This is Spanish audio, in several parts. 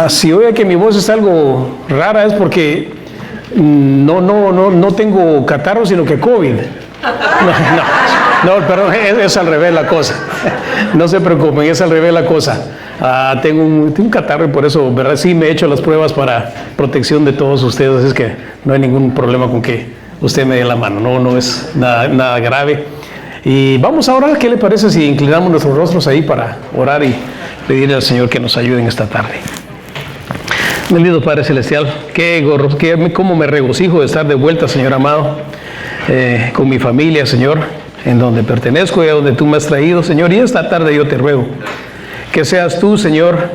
Si oye que mi voz es algo rara es porque no tengo catarro, sino que COVID. No, perdón, es al revés la cosa. No se preocupen, es al revés la cosa. Tengo un catarro y por eso, ¿verdad? Sí, me he hecho las pruebas para protección de todos ustedes, es que no hay ningún problema con que usted me dé la mano, no es nada grave. Y vamos a orar. ¿Qué le parece si inclinamos nuestros rostros ahí para orar y pedirle al Señor que nos ayude en esta tarde? Bendito Padre Celestial, cómo me regocijo de estar de vuelta, Señor amado, con mi familia, Señor, en donde pertenezco y a donde tú me has traído, Señor. Y esta tarde yo te ruego que seas tú, Señor,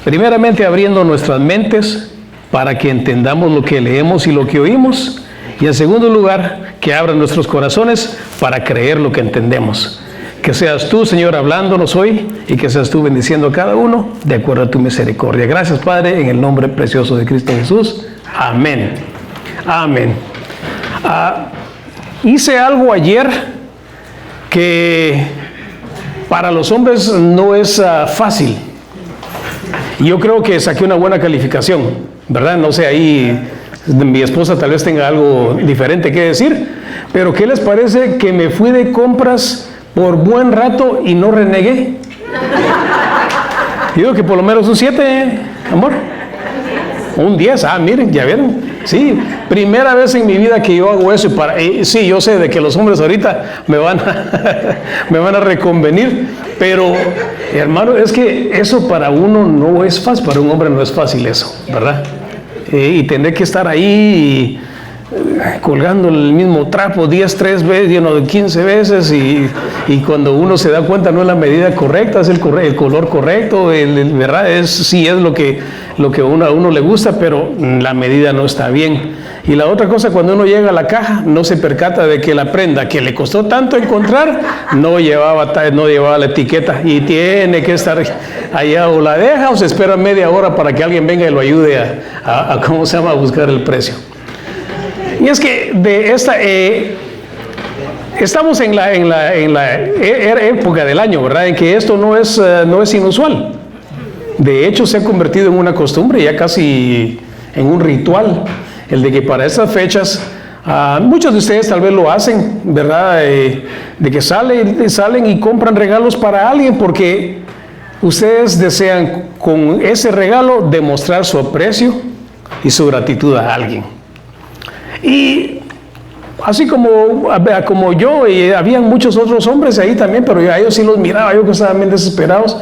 primeramente abriendo nuestras mentes para que entendamos lo que leemos y lo que oímos, y en segundo lugar, que abran nuestros corazones para creer lo que entendemos. Que seas tú, Señor, hablándonos hoy y que seas tú bendiciendo a cada uno de acuerdo a tu misericordia. Gracias, Padre, en el nombre precioso de Cristo Jesús. Amén. Amén. Hice algo ayer que para los hombres no es fácil. Y yo creo que saqué una buena calificación, ¿verdad? No sé, ahí mi esposa tal vez tenga algo diferente que decir, pero ¿qué les parece que me fui de compras por buen rato y no renegué? Digo que por lo menos un 7, amor. Un 10, miren, ya vieron. Sí, primera vez en mi vida que yo hago eso. Sí, yo sé de que los hombres ahorita me van a reconvenir, pero hermano, es que eso para uno no es fácil, para un hombre no es fácil eso, ¿verdad? Y tener que estar ahí colgando el mismo trapo 3 veces, 15 veces, y cuando uno se da cuenta no es la medida correcta, es el color correcto, ¿verdad? Sí es lo que a uno le gusta, pero la medida no está bien. Y la otra cosa, cuando uno llega a la caja, no se percata de que la prenda que le costó tanto encontrar no llevaba la etiqueta, y tiene que estar allá, o la deja o se espera media hora para que alguien venga y lo ayude a buscar el precio. Y es que estamos en la época del año, ¿verdad?, en que esto no es inusual. De hecho, se ha convertido en una costumbre, ya casi en un ritual, el de que para estas fechas, muchos de ustedes tal vez lo hacen, ¿verdad?, de que salen y compran regalos para alguien porque ustedes desean con ese regalo demostrar su aprecio y su gratitud a alguien. Y así como yo, y habían muchos otros hombres ahí también, pero a ellos sí los miraba, yo que estaban bien desesperados,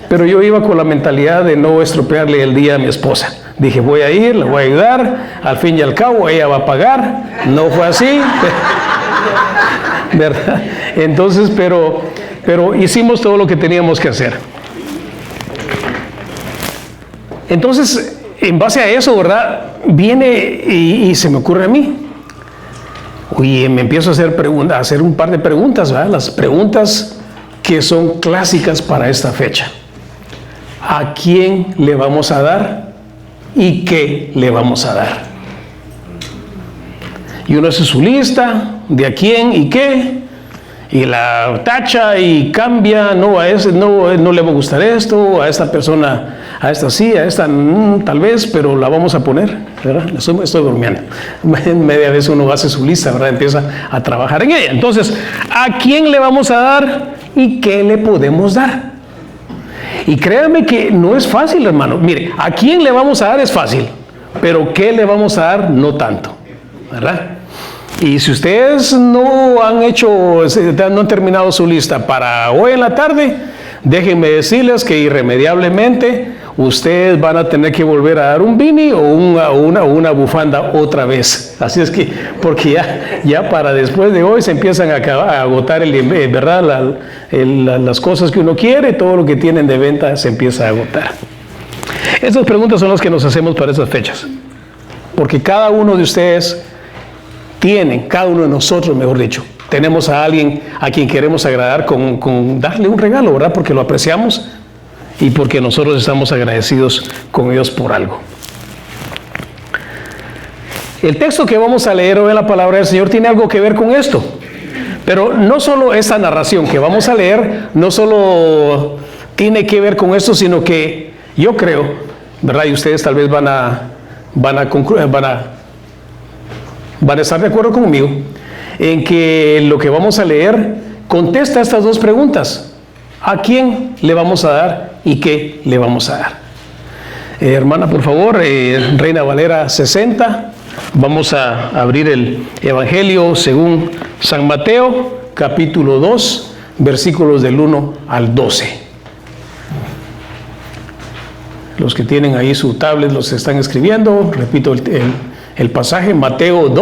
pero yo iba con la mentalidad de no estropearle el día a mi esposa. Dije, voy a ir, le voy a ayudar, al fin y al cabo ella va a pagar. No fue así, ¿verdad? Entonces, pero hicimos todo lo que teníamos que hacer. Entonces, en base a eso, ¿verdad?, viene y se me ocurre a mí. Oye, me empiezo a hacer un par de preguntas, ¿verdad? Las preguntas que son clásicas para esta fecha. ¿A quién le vamos a dar y qué le vamos a dar? Y uno hace su lista de a quién y qué, y la tacha y cambia. No, a ese no le va a gustar esto, a esta persona, a esta sí, a esta tal vez, pero la vamos a poner, ¿verdad? Estoy durmiendo. Media vez uno hace su lista, ¿verdad? Empieza a trabajar en ella. Entonces, ¿a quién le vamos a dar y qué le podemos dar? Y créanme que no es fácil, hermano. Mire, ¿a quién le vamos a dar? Es fácil, pero ¿qué le vamos a dar? No tanto, ¿verdad? Y si ustedes no han terminado su lista para hoy en la tarde, déjenme decirles que irremediablemente ustedes van a tener que volver a dar un beanie o una bufanda otra vez. Así es que, porque ya para después de hoy se empiezan a agotar, ¿verdad?, las cosas que uno quiere, todo lo que tienen de venta se empieza a agotar. Estas preguntas son las que nos hacemos para estas fechas, porque cada uno de ustedes cada uno de nosotros, mejor dicho, tenemos a alguien a quien queremos agradar con darle un regalo, ¿verdad?, porque lo apreciamos y porque nosotros estamos agradecidos con ellos por algo. El texto que vamos a leer hoy en la palabra del Señor tiene algo que ver con esto, pero no solo esta narración que vamos a leer, no solo tiene que ver con esto, sino que Yo creo, ¿verdad? Y ustedes tal vez van a estar de acuerdo conmigo en que lo que vamos a leer contesta estas dos preguntas. ¿A quién le vamos a dar y qué le vamos a dar? Hermana, por favor, Reina Valera 60. Vamos a abrir el Evangelio según San Mateo, capítulo 2, versículos del 1 al 12. Los que tienen ahí su tablet los están escribiendo. Repito el pasaje, Mateo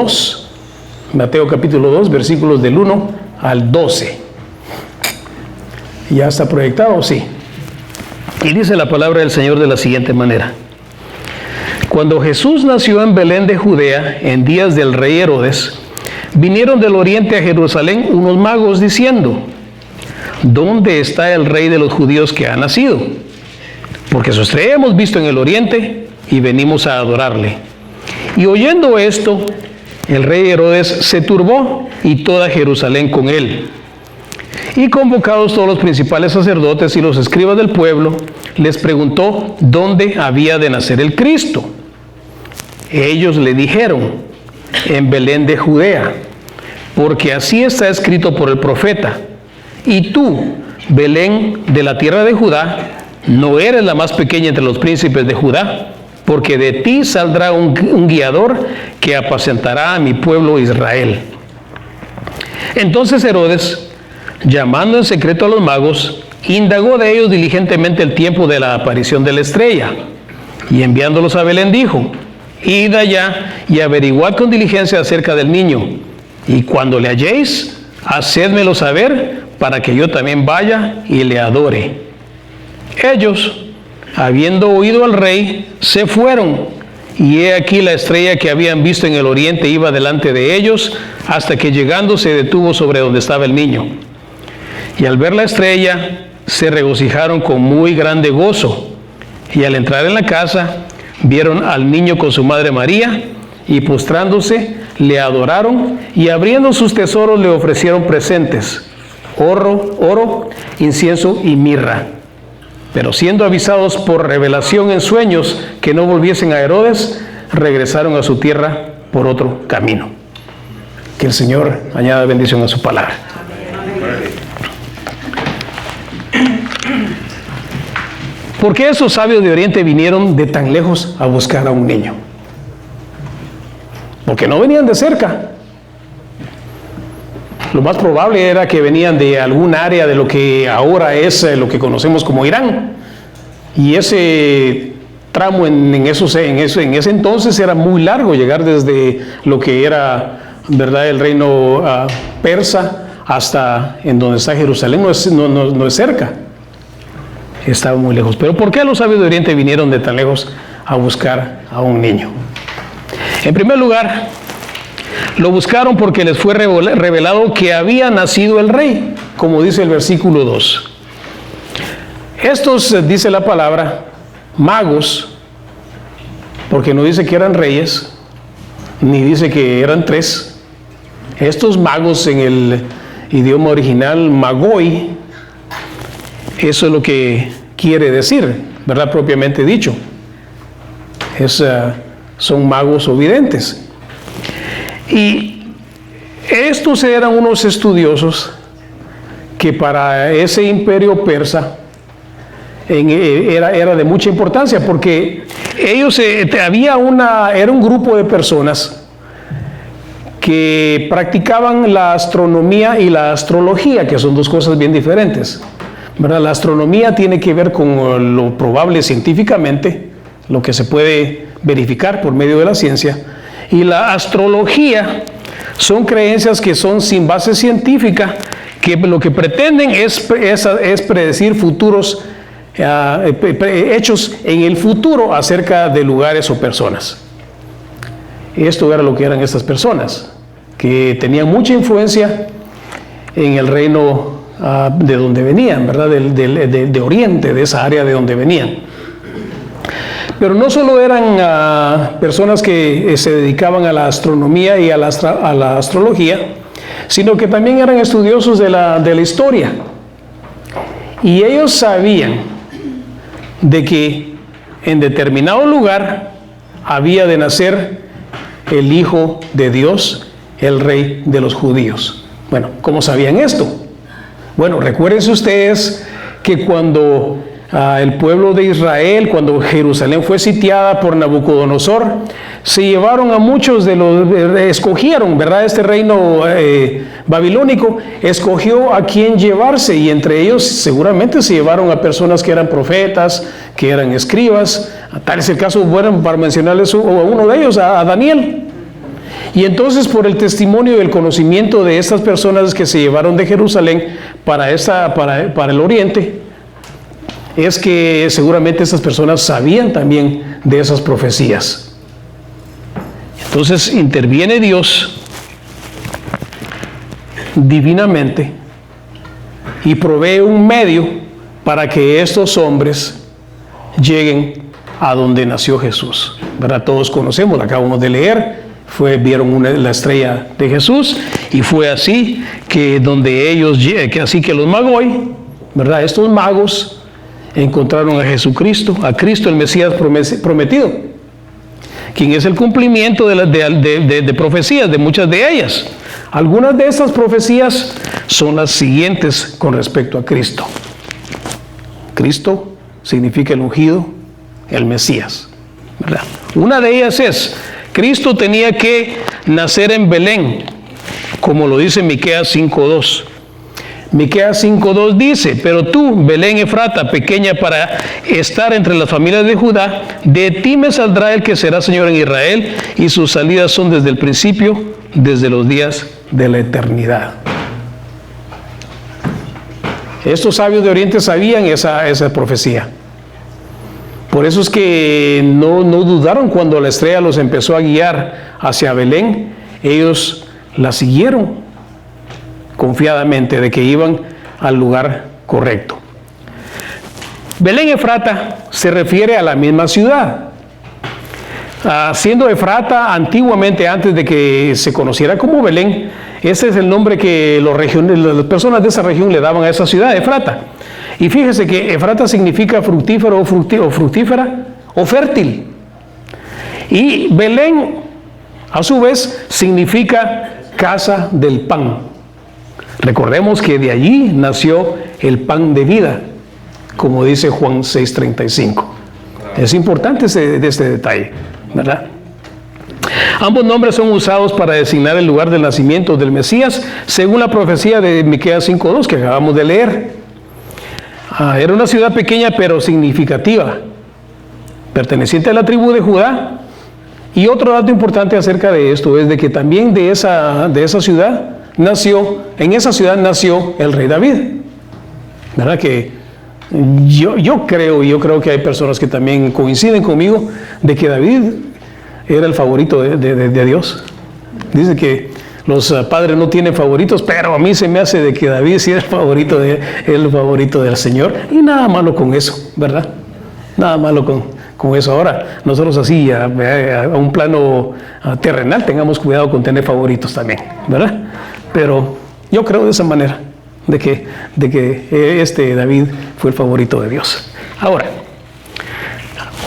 capítulo 2, versículos del 1 al 12. ¿Ya está proyectado? Sí. Y dice la palabra del Señor de la siguiente manera. Cuando Jesús nació en Belén de Judea, en días del rey Herodes, vinieron del oriente a Jerusalén unos magos diciendo: ¿dónde está el rey de los judíos que ha nacido? Porque su estrella hemos visto en el oriente y venimos a adorarle. Y oyendo esto, el rey Herodes se turbó y toda Jerusalén con él. Y convocados todos los principales sacerdotes y los escribas del pueblo, les preguntó dónde había de nacer el Cristo. Ellos le dijeron: en Belén de Judea, porque así está escrito por el profeta: y tú, Belén de la tierra de Judá, no eres la más pequeña entre los príncipes de Judá, porque de ti saldrá un guiador que apacentará a mi pueblo Israel. Entonces Herodes, llamando en secreto a los magos, indagó de ellos diligentemente el tiempo de la aparición de la estrella, y enviándolos a Belén dijo: id allá y averiguad con diligencia acerca del niño, y cuando le halléis, hacédmelo saber, para que yo también vaya y le adore. Ellos, habiendo oído al rey, se fueron, y he aquí la estrella que habían visto en el oriente iba delante de ellos, hasta que llegando se detuvo sobre donde estaba el niño. Y al ver la estrella, se regocijaron con muy grande gozo. Y al entrar en la casa, vieron al niño con su madre María, y postrándose, le adoraron, y abriendo sus tesoros le ofrecieron presentes: oro, incienso y mirra. Pero siendo avisados por revelación en sueños que no volviesen a Herodes, regresaron a su tierra por otro camino. Que el Señor añada bendición a su palabra. ¿Por qué esos sabios de Oriente vinieron de tan lejos a buscar a un niño? Porque no venían de cerca. Lo más probable era que venían de algún área de lo que ahora es lo que conocemos como Irán. Y ese tramo en ese entonces era muy largo, llegar desde lo que era, ¿verdad?, el reino persa hasta en donde está Jerusalén. No es cerca. Estaba muy lejos. Pero ¿por qué los sabios de Oriente vinieron de tan lejos a buscar a un niño? En primer lugar, lo buscaron porque les fue revelado que había nacido el rey, como dice el versículo 2. Estos, dice la palabra, magos, porque no dice que eran reyes, ni dice que eran tres. Estos magos, en el idioma original, magoi, eso es lo que quiere decir, ¿verdad?, propiamente dicho. Son magos o videntes. Y estos eran unos estudiosos que para ese imperio persa era de mucha importancia, porque ellos era un grupo de personas que practicaban la astronomía y la astrología, que son dos cosas bien diferentes, ¿verdad? La astronomía tiene que ver con lo probable científicamente, lo que se puede verificar por medio de la ciencia, y la astrología son creencias que son sin base científica, que lo que pretenden es predecir futuros hechos en el futuro acerca de lugares o personas. Esto era lo que eran estas personas, que tenían mucha influencia en el reino de donde venían, ¿verdad? De Oriente, de esa área de donde venían. Pero no solo eran personas que se dedicaban a la astronomía y a la astrología, sino que también eran estudiosos de la historia. Y ellos sabían de que en determinado lugar había de nacer el Hijo de Dios, el Rey de los judíos. Bueno, ¿cómo sabían esto? Bueno, recuérdense ustedes que cuando el pueblo de Israel, cuando Jerusalén fue sitiada por Nabucodonosor, se llevaron a muchos de los, escogieron, ¿verdad? Este reino babilónico escogió a quién llevarse, y entre ellos seguramente se llevaron a personas que eran profetas, que eran escribas. Tal es el caso, bueno, para mencionarles a uno de ellos, a Daniel. Y entonces, por el testimonio y el conocimiento de estas personas que se llevaron de Jerusalén para el oriente, es que seguramente estas personas sabían también de esas profecías. Entonces interviene Dios divinamente y provee un medio para que estos hombres lleguen a donde nació Jesús, ¿verdad? Todos conocemos, la acabamos de leer. Vieron la estrella de Jesús, y fue así que donde ellos, así que los magoi, ¿verdad? Estos magos encontraron a Jesucristo, a Cristo el Mesías prometido, quien es el cumplimiento de profecías, de muchas de ellas. Algunas de estas profecías son las siguientes con respecto a Cristo. Cristo significa el ungido, el Mesías, ¿verdad? Una de ellas es: Cristo tenía que nacer en Belén, como lo dice Miqueas 5:2. Miqueas 5:2 dice: pero tú, Belén Efrata, pequeña para estar entre las familias de Judá, de ti me saldrá el que será Señor en Israel, y sus salidas son desde el principio, desde los días de la eternidad. Estos sabios de Oriente sabían esa profecía. Por eso es que no dudaron cuando la estrella los empezó a guiar hacia Belén. Ellos la siguieron confiadamente de que iban al lugar correcto. Belén Efrata se refiere a la misma ciudad. Siendo Efrata antiguamente, antes de que se conociera como Belén, ese es el nombre que las personas de esa región le daban a esa ciudad, Efrata. Y fíjese que Efrata significa fructífero o fructífera o fértil. Y Belén, a su vez, significa casa del pan. Recordemos que de allí nació el pan de vida, como dice Juan 6:35. Es importante este detalle, ¿verdad? Ambos nombres son usados para designar el lugar del nacimiento del Mesías, según la profecía de Miqueas 5:2 que acabamos de leer. Era una ciudad pequeña pero significativa, perteneciente a la tribu de Judá. Y otro dato importante acerca de esto es de que también en esa ciudad nació el rey David. ¿Verdad? Que yo creo que hay personas que también coinciden conmigo de que David era el favorito de Dios. Dice que los padres no tienen favoritos, pero a mí se me hace de que David sí es el favorito del Señor. Y nada malo con eso, ¿verdad? Nada malo con eso. Ahora, nosotros así, a un plano terrenal, tengamos cuidado con tener favoritos también, ¿verdad? Pero yo creo de esa manera, de que este David fue el favorito de Dios. Ahora,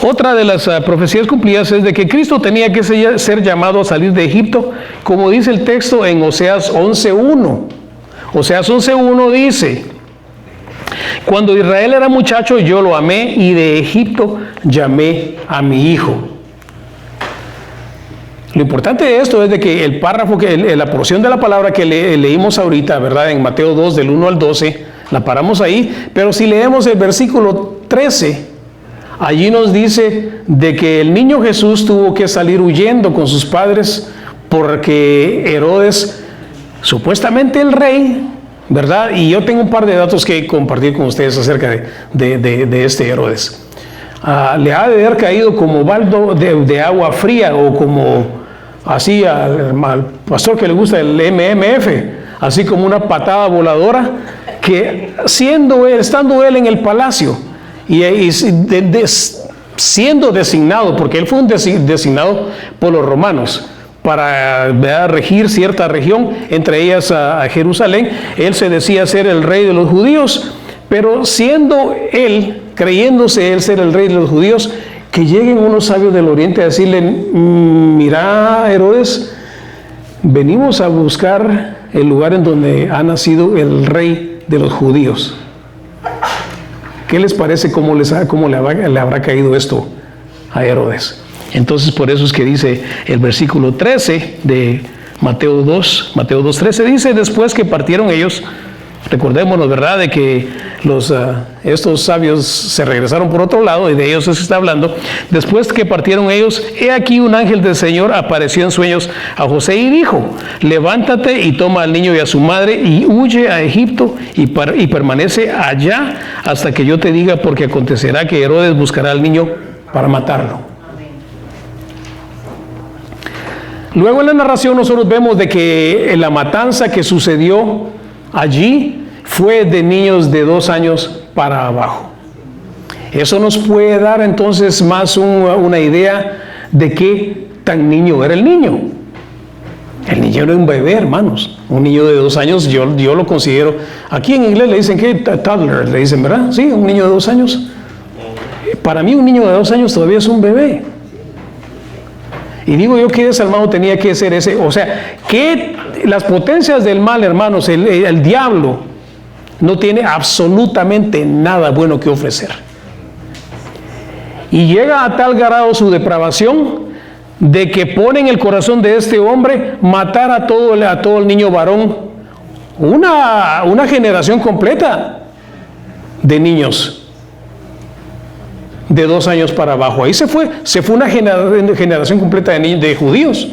otra de las profecías cumplidas es de que Cristo tenía que ser llamado a salir de Egipto, como dice el texto en Oseas 11:1. Oseas 11:1 dice: cuando Israel era muchacho, yo lo amé, y de Egipto llamé a mi hijo. Lo importante de esto es de que el párrafo, la porción de la palabra que leímos ahorita, ¿verdad? En Mateo 2, del 1 al 12, la paramos ahí, pero si leemos el versículo 13, allí nos dice de que el niño Jesús tuvo que salir huyendo con sus padres porque Herodes, supuestamente el rey, ¿verdad? Y yo tengo un par de datos que compartir con ustedes acerca de este Herodes. Le ha de haber caído como baldo de agua fría, o como así al pastor que le gusta el MMF, así como una patada voladora, que estando él en el palacio y siendo designado, porque él fue designado por los romanos para regir cierta región, entre ellas a Jerusalén. Él se decía ser el rey de los judíos, pero siendo él, creyéndose él ser el rey de los judíos, que lleguen unos sabios del oriente a decirle, mira, Herodes, venimos a buscar el lugar en donde ha nacido el rey de los judíos. ¿Qué les parece? ¿Cómo le habrá caído esto a Herodes? Entonces, por eso es que dice el versículo 13 de Mateo 2:13, dice, después que partieron ellos, recordémonos, ¿verdad?, de que estos sabios se regresaron por otro lado, y de ellos se está hablando. Después que partieron ellos, he aquí un ángel del Señor apareció en sueños a José y dijo, levántate y toma al niño y a su madre y huye a Egipto y permanece allá hasta que yo te diga, porque acontecerá que Herodes buscará al niño para matarlo. Luego en la narración nosotros vemos de que la matanza que sucedió allí fue de niños de 2 años para abajo. Eso nos puede dar entonces más una idea de qué tan niño era el niño. El niño era un bebé, hermanos. Un niño de 2 años, yo lo considero, aquí en inglés le dicen que toddler, le dicen, ¿verdad? Sí, un niño de 2 años. Para mí un niño de 2 años todavía es un bebé. Y digo yo que desalmado tenía que ser ese, o sea, que las potencias del mal, hermanos, el diablo no tiene absolutamente nada bueno que ofrecer. Y llega a tal grado su depravación de que pone en el corazón de este hombre matar a todo el niño varón, una generación completa de niños de 2 años para abajo. Ahí se fue una generación completa de niños, de judíos.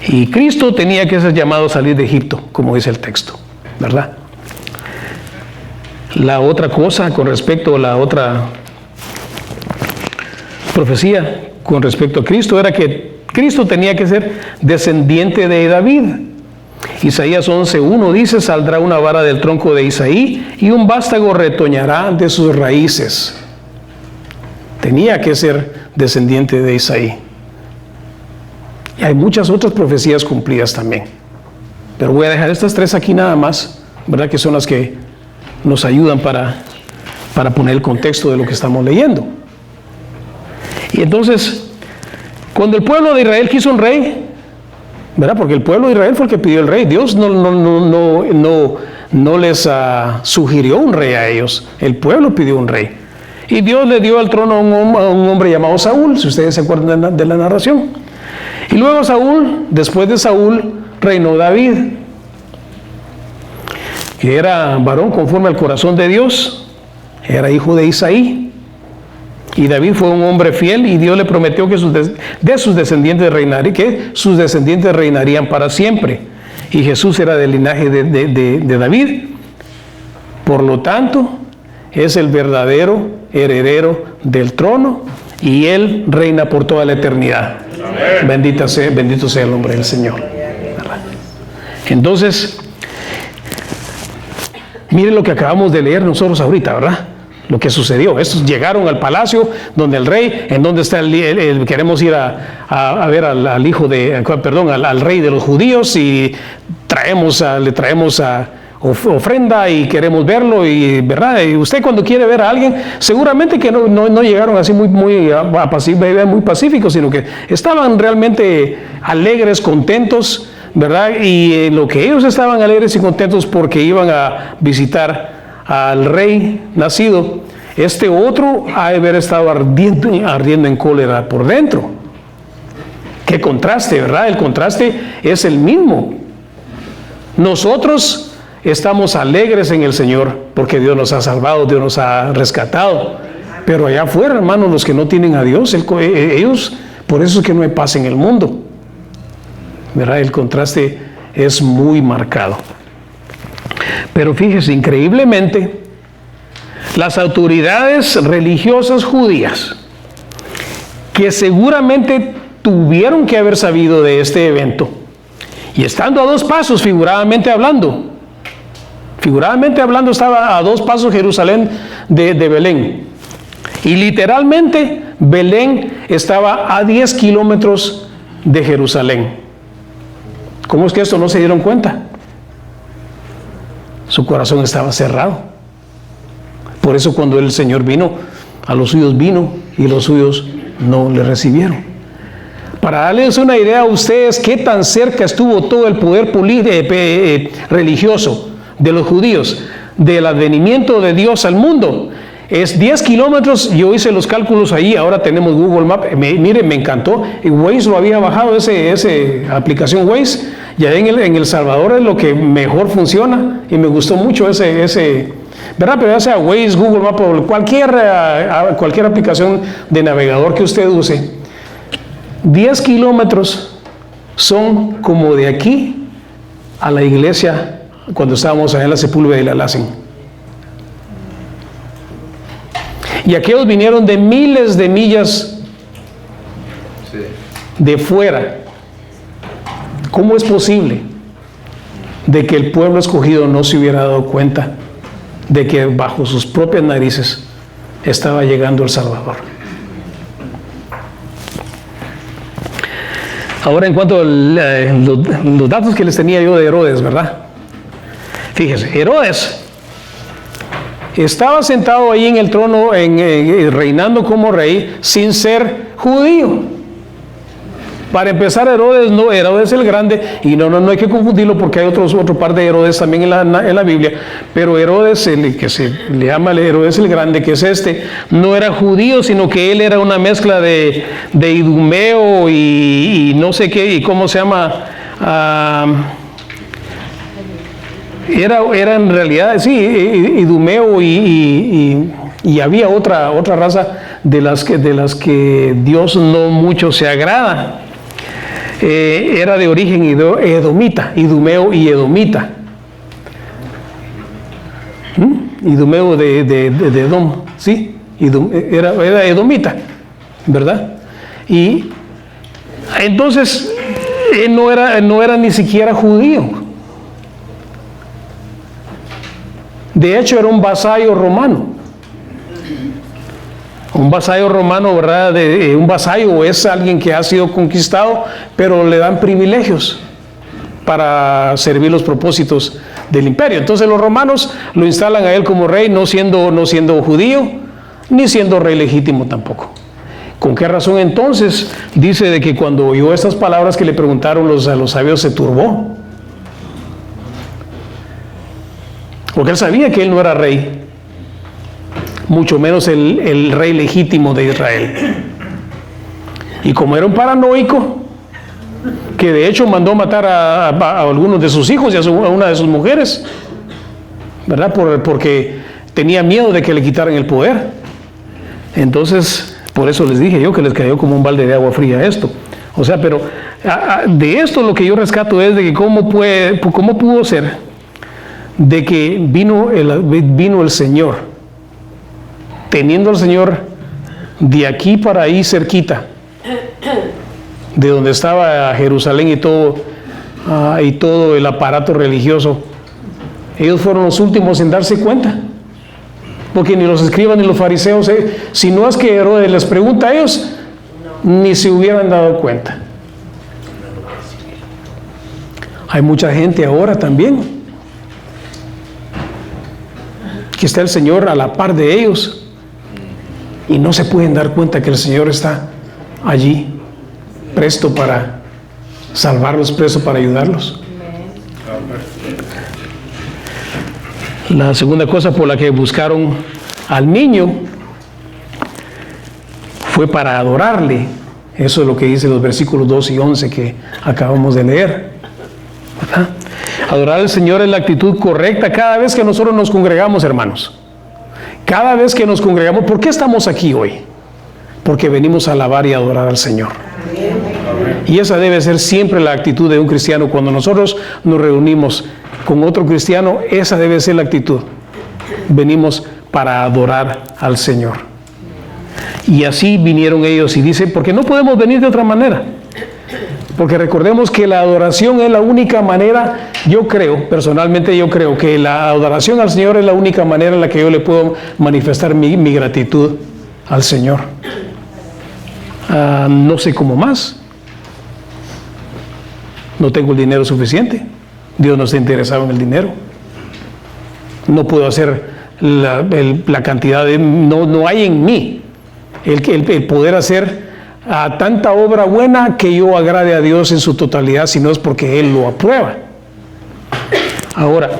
Y Cristo tenía que ser llamado a salir de Egipto, como dice el texto, ¿verdad? La otra cosa con respecto a la otra profecía con respecto a Cristo era que Cristo tenía que ser descendiente de David. Isaías 11:1 dice, saldrá una vara del tronco de Isaí y un vástago retoñará de sus raíces. Tenía que ser descendiente de Isaí. Y hay muchas otras profecías cumplidas también. Pero voy a dejar estas 3 aquí nada más, ¿verdad? Que son las que nos ayudan para poner el contexto de lo que estamos leyendo. Y entonces, cuando el pueblo de Israel quiso un rey, ¿verdad? Porque el pueblo de Israel fue el que pidió el rey. Dios no les sugirió un rey a ellos. El pueblo pidió un rey. Y Dios le dio el trono a un hombre llamado Saúl, si ustedes se acuerdan de la narración. Y luego después de Saúl, reinó David, que era varón conforme al corazón de Dios, era hijo de Isaí. Y David fue un hombre fiel y Dios le prometió que sus descendientes reinarían para siempre. Y Jesús era del linaje de David. Por lo tanto, es el verdadero heredero del trono y Él reina por toda la eternidad. Bendito sea el nombre del Señor. Entonces, miren lo que acabamos de leer nosotros ahorita, ¿verdad? Lo que sucedió. Estos llegaron al palacio donde el rey, en donde está queremos ir a ver al hijo al rey de los judíos, y le traemos ofrenda y queremos verlo, y verdad, y usted cuando quiere ver a alguien, seguramente que no llegaron así muy pacíficos, sino que estaban realmente alegres, contentos, verdad, y en lo que ellos estaban alegres y contentos porque iban a visitar al rey nacido, este otro ha de haber estado ardiendo en cólera por dentro. Qué contraste, ¿verdad? El contraste es el mismo. Nosotros estamos alegres en el Señor porque Dios nos ha salvado, Dios nos ha rescatado. Pero allá afuera, hermanos, los que no tienen a Dios, ellos, por eso es que no hay paz en el mundo, ¿verdad? El contraste es muy marcado. Pero fíjese, increíblemente, las autoridades religiosas judías, que seguramente tuvieron que haber sabido de este evento, y estando a 2 pasos, figuradamente hablando, estaba a 2 pasos Jerusalén de Belén, y literalmente Belén estaba a 10 kilómetros de Jerusalén. ¿Cómo es que esto no se dieron cuenta? Su corazón estaba cerrado. Por eso cuando el Señor vino, a los suyos vino y los suyos no le recibieron. Para darles una idea a ustedes qué tan cerca estuvo todo el poder religioso de los judíos del advenimiento de Dios al mundo, es 10 kilómetros. Yo hice los cálculos ahí, ahora tenemos Google Maps. Miren, me encantó. Waze lo había bajado, ese aplicación Waze, ya en El Salvador es lo que mejor funciona y me gustó mucho ese ¿verdad? Pero ya sea Waze, Google Maps o cualquier aplicación de navegador que usted use, 10 kilómetros son como de aquí a la iglesia cuando estábamos allá en la Sepúlveda y la Lassen. Y aquellos vinieron de miles de millas de fuera. ¿Cómo es posible de que el pueblo escogido no se hubiera dado cuenta de que bajo sus propias narices estaba llegando el Salvador? Ahora, en cuanto a los datos que les tenía yo de Herodes, ¿verdad? Fíjese, Herodes estaba sentado ahí en el trono, reinando como rey, sin ser judío. Para empezar, Herodes el Grande, y no hay que confundirlo porque hay otro par de Herodes también en la Biblia, pero Herodes, el que se le llama Herodes el Grande, que es no era judío, sino que él era una mezcla de Idumeo y no sé qué, y cómo se llama, era en realidad, sí, Idumeo y había otra raza de las que Dios no mucho se agrada. Era de origen edomita, Idumeo y edomita. Idumeo de Edom, ¿sí? Era edomita, ¿verdad? Y entonces él no era ni siquiera judío. De hecho, era un vasallo romano. Un vasallo romano, ¿verdad? Un vasallo es alguien que ha sido conquistado, pero le dan privilegios para servir los propósitos del imperio. Entonces los romanos lo instalan a él como rey, no siendo judío, ni siendo rey legítimo tampoco. ¿Con qué razón entonces dice de que cuando oyó estas palabras que le preguntaron a los sabios se turbó? Porque él sabía que él no era rey, mucho menos el rey legítimo de Israel. Y como era un paranoico, que de hecho mandó matar a algunos de sus hijos y a una de sus mujeres, ¿verdad? Porque tenía miedo de que le quitaran el poder. Entonces, por eso les dije yo que les cayó como un balde de agua fría esto. O sea, pero de esto lo que yo rescato es de que cómo pudo ser de que vino el Señor, teniendo al Señor de aquí para ahí cerquita, de donde estaba Jerusalén y todo el aparato religioso. Ellos fueron los últimos en darse cuenta, porque ni los escribas ni los fariseos, si no es que Herodes les pregunta a ellos, ni se hubieran dado cuenta. Hay mucha gente ahora también que está el Señor a la par de ellos y no se pueden dar cuenta que el Señor está allí, presto para salvarlos, presto para ayudarlos. La segunda cosa por la que buscaron al niño fue para adorarle. Eso es lo que dice los versículos 2 y 11 que acabamos de leer, ¿verdad? Adorar al Señor es la actitud correcta cada vez que nosotros nos congregamos, hermanos. Cada vez que nos congregamos, ¿por qué estamos aquí hoy? Porque venimos a alabar y adorar al Señor. Y esa debe ser siempre la actitud de un cristiano. Cuando nosotros nos reunimos con otro cristiano, esa debe ser la actitud. Venimos para adorar al Señor. Y así vinieron ellos y dicen, porque no podemos venir de otra manera. Porque recordemos que la adoración es la única manera, personalmente yo creo que la adoración al Señor es la única manera en la que yo le puedo manifestar mi gratitud al Señor. No sé cómo más. No tengo el dinero suficiente. Dios no está interesado en el dinero. No puedo hacer la cantidad de... No hay en mí el poder hacer tanta obra buena que yo agrade a Dios en su totalidad, si no es porque Él lo aprueba. Ahora,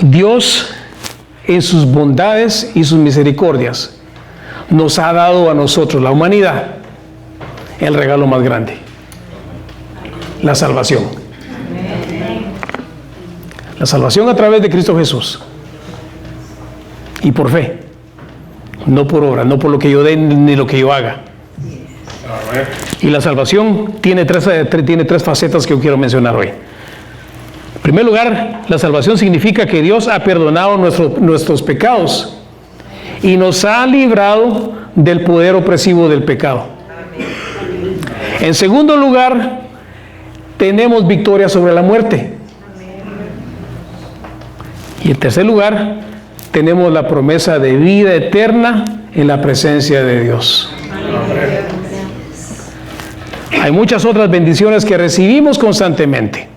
Dios en sus bondades y sus misericordias nos ha dado a nosotros, la humanidad, el regalo más grande: la salvación. La salvación a través de Cristo Jesús, y por fe, no por obra, no por lo que yo dé ni lo que yo haga. Y la salvación tiene tres facetas que yo quiero mencionar hoy. En primer lugar, la salvación significa que Dios ha perdonado nuestros pecados y nos ha librado del poder opresivo del pecado. En segundo lugar, tenemos victoria sobre la muerte. Y en tercer lugar, tenemos la promesa de vida eterna en la presencia de Dios. Hay muchas otras bendiciones que recibimos constantemente.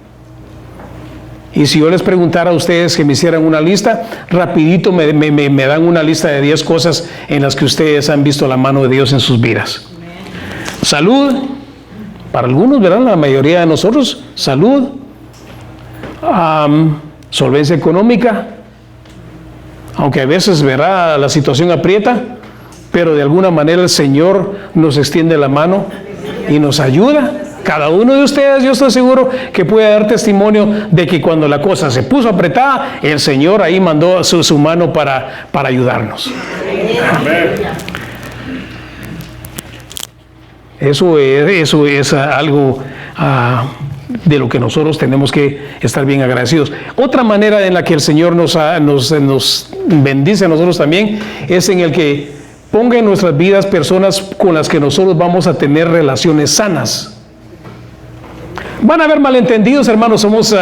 Y si yo les preguntara a ustedes que me hicieran una lista, rapidito me dan una lista de 10 cosas en las que ustedes han visto la mano de Dios en sus vidas. Salud, para algunos, ¿verdad? La mayoría de nosotros, salud. Solvencia económica, aunque a veces, verá, la situación aprieta, pero de alguna manera el Señor nos extiende la mano y nos ayuda. Cada uno de ustedes, yo estoy seguro que puede dar testimonio de que cuando la cosa se puso apretada, el Señor ahí mandó su mano para ayudarnos. Eso es algo de lo que nosotros tenemos que estar bien agradecidos. Otra manera en la que el Señor nos bendice a nosotros también es en el que ponga en nuestras vidas personas con las que nosotros vamos a tener relaciones sanas. Van a haber malentendidos, hermanos. Somos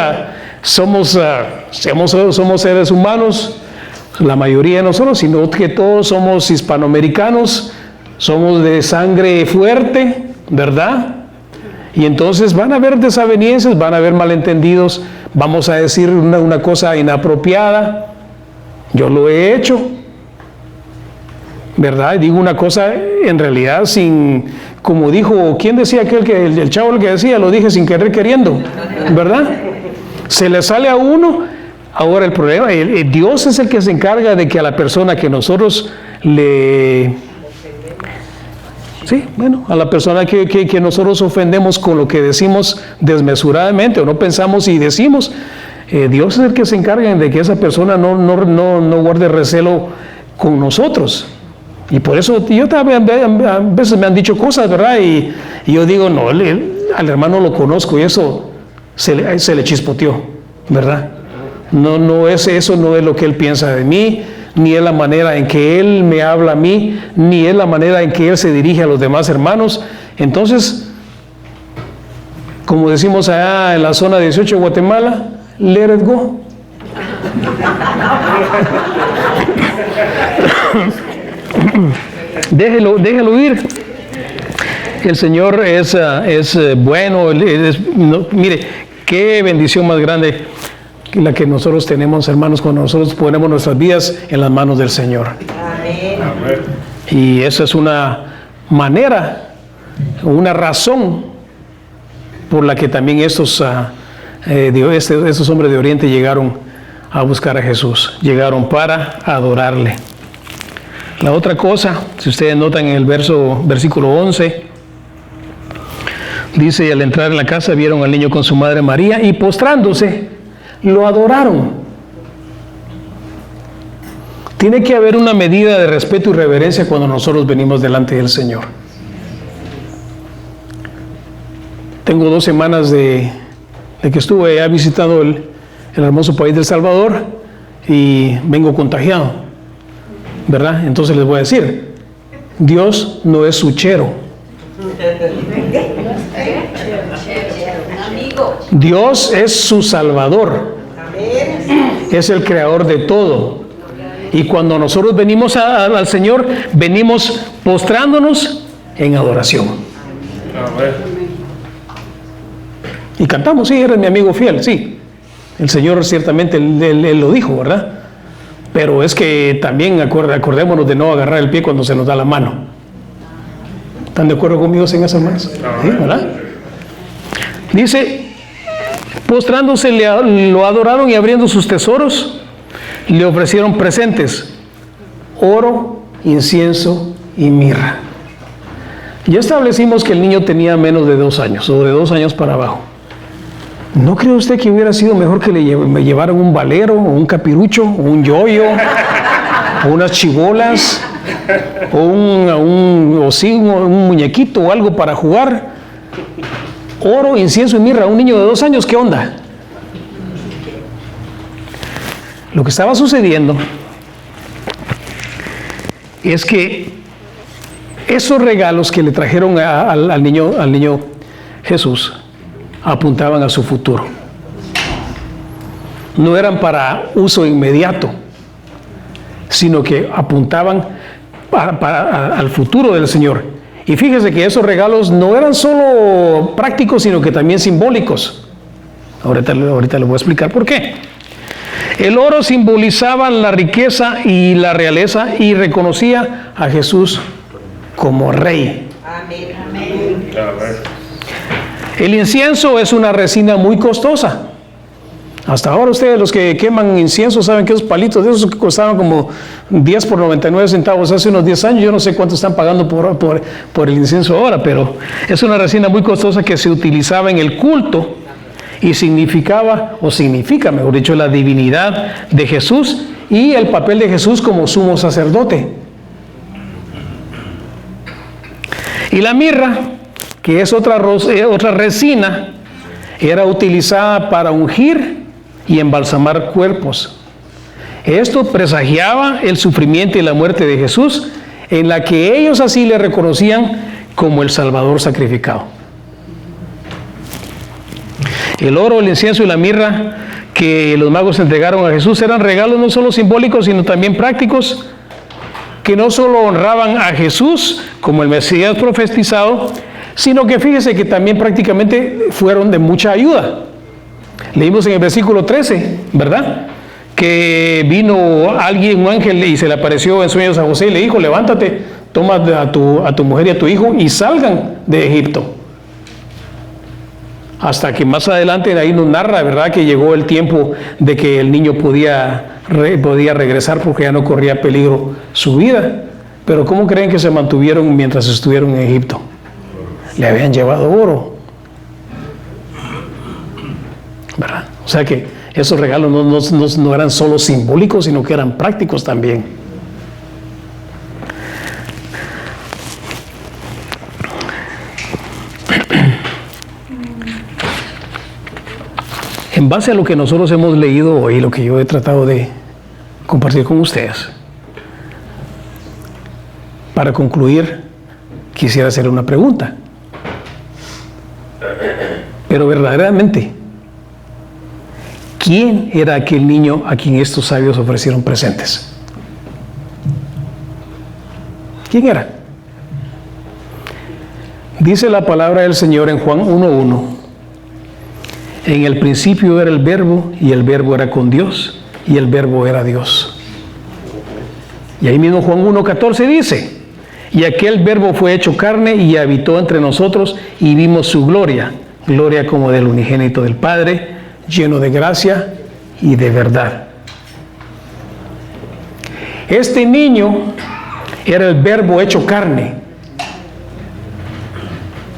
seres humanos, la mayoría de nosotros, sino que todos somos hispanoamericanos, somos de sangre fuerte, ¿verdad? Y entonces van a haber desavenencias, van a haber malentendidos, vamos a decir una cosa inapropiada. Yo lo he hecho, ¿verdad? Y digo una cosa en realidad como dijo, ¿quién decía el chavo el que decía? Lo dije sin querer queriendo, ¿verdad? Se le sale a uno. Ahora el problema, Dios es el que se encarga de que a la persona que nosotros a la persona que nosotros ofendemos con lo que decimos desmesuradamente o no pensamos y decimos, Dios es el que se encarga de que esa persona no guarde recelo con nosotros. Y por eso a veces me han dicho cosas, ¿verdad? Y yo digo, no, al hermano lo conozco y eso se le chispoteó, ¿verdad? Eso no es lo que él piensa de mí, ni es la manera en que él me habla a mí, ni es la manera en que él se dirige a los demás hermanos. Entonces, como decimos allá en la zona 18 de Guatemala, let it go. Déjelo ir. El Señor es bueno. Mire, qué bendición más grande la que nosotros tenemos, hermanos, cuando nosotros ponemos nuestras vidas en las manos del Señor. Amén. Y esa es una manera, una razón por la que también estos hombres de Oriente llegaron a buscar a Jesús, llegaron para adorarle. La otra cosa, si ustedes notan en el versículo 11, dice: y al entrar en la casa vieron al niño con su madre María y postrándose lo adoraron. Tiene que haber una medida de respeto y reverencia cuando nosotros venimos delante del Señor. Tengo 2 semanas de que estuve allá visitando el hermoso país del Salvador y vengo contagiado, ¿verdad? Entonces les voy a decir, Dios no es suchero. Dios es su Salvador. Es el creador de todo. Y cuando nosotros venimos al Señor, venimos postrándonos en adoración. Y cantamos, sí, eres mi amigo fiel, sí. El Señor ciertamente él lo dijo, ¿verdad? Pero es que también acordémonos de no agarrar el pie cuando se nos da la mano. ¿Están de acuerdo conmigo en esas manos? ¿Sí, verdad? Dice, postrándose lo adoraron y abriendo sus tesoros, le ofrecieron presentes, oro, incienso y mirra. Ya establecimos que el niño tenía menos de 2 años, o de 2 años para abajo. ¿No cree usted que hubiera sido mejor que me llevaran un valero, o un capirucho, o un yoyo, o unas chibolas, o un muñequito o algo para jugar? Oro, incienso y mirra a un niño de 2 años, ¿qué onda? Lo que estaba sucediendo es que esos regalos que le trajeron al niño Jesús apuntaban a su futuro. No eran para uso inmediato, sino que apuntaban al futuro del Señor. Y fíjese que esos regalos no eran solo prácticos, sino que también simbólicos. Ahorita les voy a explicar por qué. El oro simbolizaba la riqueza y la realeza y reconocía a Jesús como rey. Amén. El incienso es una resina muy costosa. Hasta ahora ustedes los que queman incienso saben que esos palitos de esos que costaban como 10 por 99 centavos hace unos 10 años, yo no sé cuánto están pagando por el incienso ahora, pero es una resina muy costosa que se utilizaba en el culto y significa, mejor dicho, la divinidad de Jesús y el papel de Jesús como sumo sacerdote. Y la mirra, que es otra resina, era utilizada para ungir y embalsamar cuerpos. Esto presagiaba el sufrimiento y la muerte de Jesús, en la que ellos así le reconocían como el Salvador sacrificado. El oro, el incienso y la mirra que los magos entregaron a Jesús eran regalos no solo simbólicos, sino también prácticos, que no solo honraban a Jesús como el Mesías profetizado, sino que fíjese que también prácticamente fueron de mucha ayuda. Leímos en el versículo 13, ¿verdad? Que vino alguien, un ángel, y se le apareció en sueños a José y le dijo, levántate, toma a tu mujer y a tu hijo y salgan de Egipto. Hasta que más adelante ahí nos narra, ¿verdad?, que llegó el tiempo de que el niño podía regresar porque ya no corría peligro su vida. Pero ¿cómo creen que se mantuvieron mientras estuvieron en Egipto? Le habían llevado oro, ¿verdad? O sea que esos regalos no eran solo simbólicos, sino que eran prácticos también. En base a lo que nosotros hemos leído hoy, lo que yo he tratado de compartir con ustedes, para concluir, quisiera hacer una pregunta. Pero verdaderamente, ¿quién era aquel niño a quien estos sabios ofrecieron presentes? ¿Quién era? Dice la palabra del Señor en Juan 1:1. En el principio era el Verbo, y el Verbo era con Dios, y el Verbo era Dios. Y ahí mismo Juan 1:14 dice, y aquel Verbo fue hecho carne y habitó entre nosotros, y vimos su gloria, gloria como del unigénito del Padre, lleno de gracia y de verdad. Este niño era el Verbo hecho carne,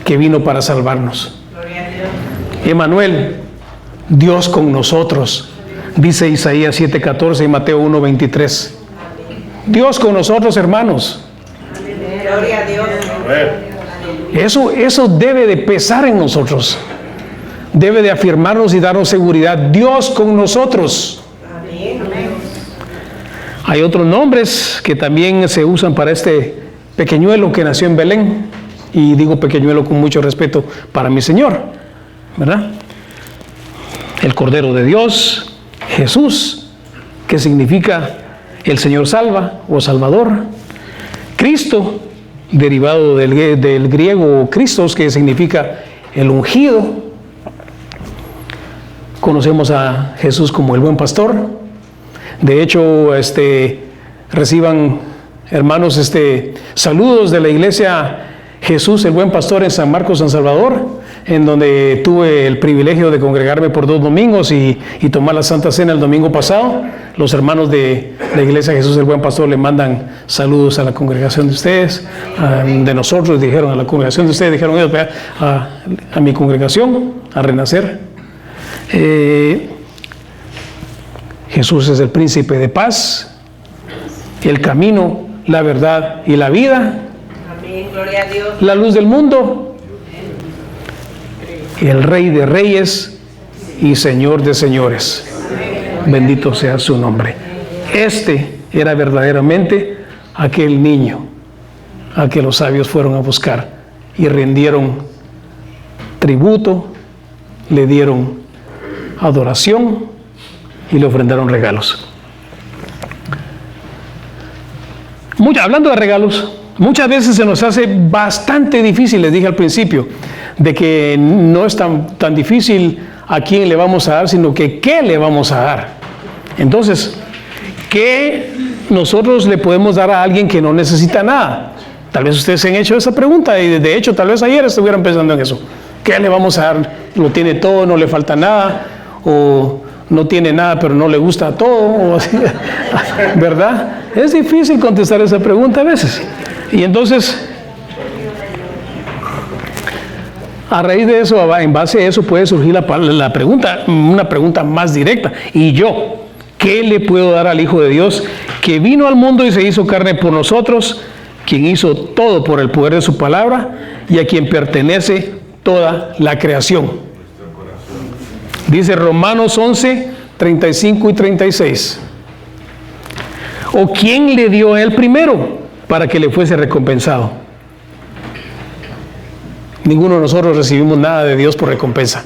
que vino para salvarnos. Emmanuel, Dios con nosotros, dice Isaías 7:14 y Mateo 1:23. Dios con nosotros, hermanos. Gloria a Dios. Eso debe de pesar en nosotros. Debe de afirmarnos y darnos seguridad. Dios con nosotros. Amén. Hay otros nombres que también se usan para este pequeñuelo que nació en Belén. Y digo pequeñuelo con mucho respeto para mi Señor, ¿verdad? El Cordero de Dios, Jesús, que significa el Señor salva o Salvador. Cristo, derivado del griego Christos, que significa el ungido. conocemos a Jesús como el buen pastor. De hecho, reciban, hermanos, saludos de la iglesia Jesús, el buen pastor en San Marcos, San Salvador, en donde tuve el privilegio de congregarme por 2 domingos y tomar la Santa Cena el domingo pasado. Los hermanos de la iglesia Jesús, el buen pastor, le mandan saludos a la congregación de ustedes, de nosotros, dijeron, a la congregación de ustedes, dijeron ellos, a mi congregación, a Renacer. Jesús es el príncipe de paz, el camino, la verdad y la vida. Amén, gloria a Dios. La luz del mundo, el Rey de Reyes y Señor de Señores. Bendito sea su nombre. Era verdaderamente aquel niño a que los sabios fueron a buscar y rindieron tributo, le dieron adoración y le ofrendaron regalos. Hablando de regalos, muchas veces se nos hace bastante difícil, les dije al principio, de que no es tan difícil a quién le vamos a dar, sino que qué le vamos a dar. Entonces, ¿qué nosotros le podemos dar a alguien que no necesita nada? Tal vez ustedes se han hecho esa pregunta y de hecho tal vez ayer estuvieran pensando en eso. ¿Qué le vamos a dar? ¿Lo tiene todo, no le falta nada? ¿O no tiene nada pero no le gusta todo? ¿O así? ¿Verdad? Es difícil contestar esa pregunta a veces. Y entonces, a raíz de eso, en base a eso puede surgir la pregunta, una pregunta más directa. ¿Y yo qué le puedo dar al Hijo de Dios que vino al mundo y se hizo carne por nosotros, quien hizo todo por el poder de su palabra y a quien pertenece toda la creación? Dice Romanos 11, 35 y 36. ¿O quién le dio a él primero para que le fuese recompensado? Ninguno de nosotros recibimos nada de Dios por recompensa.